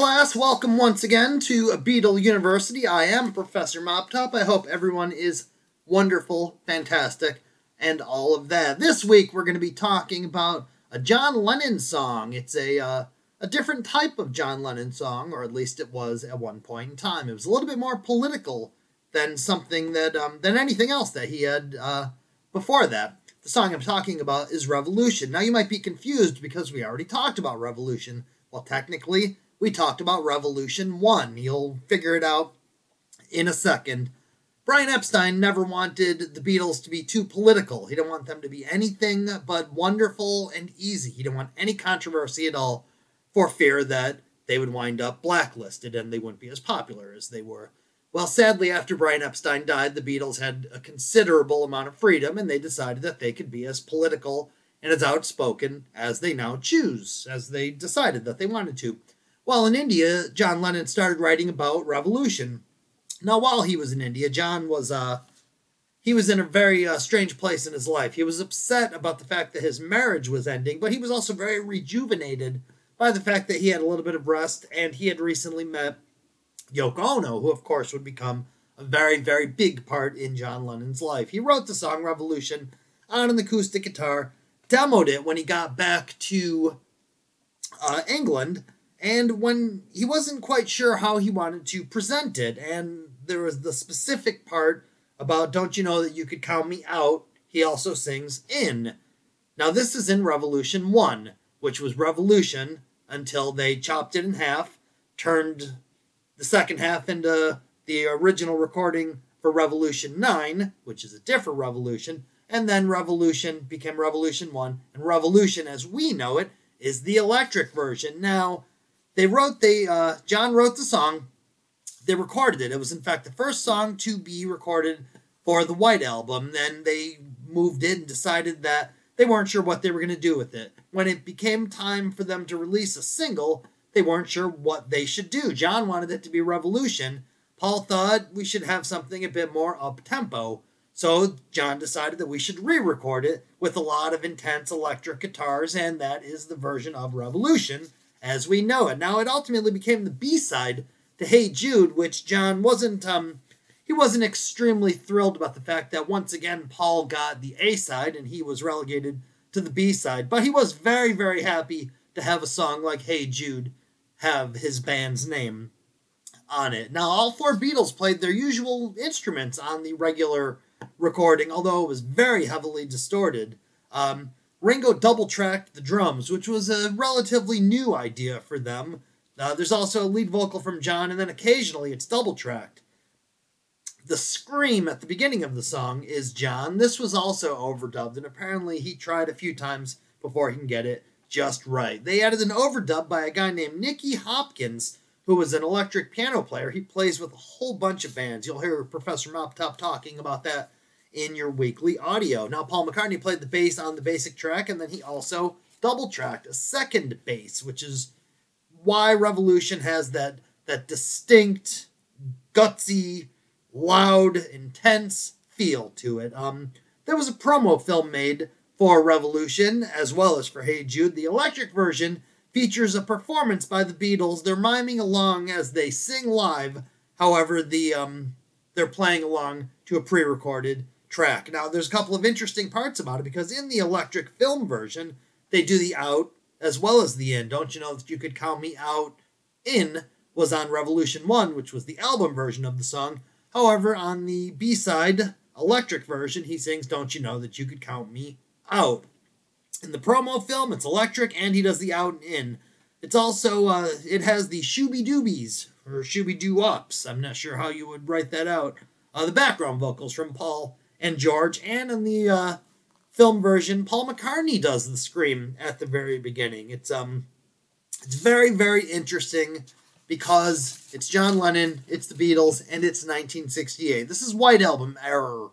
class, welcome once again to Beatle University. I am Professor Moptop. I hope everyone is wonderful, fantastic, and all of that. This week we're going to be talking about a John Lennon song. It's a different type of John Lennon song, or at least it was at one point in time. It was a little bit more political than something that than anything else that he had before that. The song I'm talking about is Revolution. Now you might be confused because we already talked about Revolution. Well, technically, we talked about Revolution 1. You'll figure it out in a second. Brian Epstein never wanted the Beatles to be too political. He didn't want them to be anything but wonderful and easy. He didn't want any controversy at all for fear that they would wind up blacklisted and they wouldn't be as popular as they were. Well, sadly, after Brian Epstein died, the Beatles had a considerable amount of freedom, and they decided that they could be as political and as outspoken as they now choose, as they decided that they wanted to. Well, in India, John Lennon started writing about revolution. Now, while he was in India, John was in a very strange place in his life. He was upset about the fact that his marriage was ending, but he was also very rejuvenated by the fact that he had a little bit of rest, and he had recently met Yoko Ono, who, of course, would become a very, very big part in John Lennon's life. He wrote the song Revolution on an acoustic guitar, demoed it when he got back to England, and when he wasn't quite sure how he wanted to present it, and there was the specific part about "Don't you know that you could count me out," he also sings in. Now this is in Revolution 1, which was Revolution until they chopped it in half, turned the second half into the original recording for Revolution 9, which is a different Revolution, and then Revolution became Revolution 1, and Revolution as we know it is the electric version. Now, John wrote the song, they recorded it. It was in fact the first song to be recorded for the White Album. Then they moved it and decided that they weren't sure what they were going to do with it. When it became time for them to release a single, they weren't sure what they should do. John wanted it to be Revolution. Paul thought we should have something a bit more up-tempo. So John decided that we should re-record it with a lot of intense electric guitars, and that is the version of Revolution as we know it. Now, it ultimately became the B-side to Hey Jude, which John wasn't extremely thrilled about the fact that once again Paul got the A-side and he was relegated to the B-side. But he was very, very happy to have a song like Hey Jude have his band's name on it. Now, all four Beatles played their usual instruments on the regular recording, although it was very heavily distorted. Ringo double-tracked the drums, which was a relatively new idea for them. There's also a lead vocal from John, and then occasionally it's double-tracked. The scream at the beginning of the song is John. This was also overdubbed, and apparently he tried a few times before he can get it just right. They added an overdub by a guy named Nicky Hopkins, who was an electric piano player. He plays with a whole bunch of bands. You'll hear Professor Moptop talking about that in your weekly audio. Now, Paul McCartney played the bass on the basic track, and then he also double-tracked a second bass, which is why Revolution has that distinct, gutsy, loud, intense feel to it. There was a promo film made for Revolution, as well as for Hey Jude. The electric version features a performance by the Beatles. They're miming along as they sing live. However, they're playing along to a pre-recorded track. Now, there's a couple of interesting parts about it, because in the electric film version, they do the out as well as the in. Don't you know that you could count me out? In was on Revolution 1, which was the album version of the song. However, on the B-side, electric version, he sings Don't You Know That You Could Count Me Out. In the promo film, it's electric, and he does the out and in. It's also, it has the shooby-doobies, or shooby-doo-ups. I'm not sure how you would write that out. The background vocals from Paul and George, and in the film version, Paul McCartney does the scream at the very beginning. It's very, very interesting because it's John Lennon, it's the Beatles, and it's 1968. This is White Album era.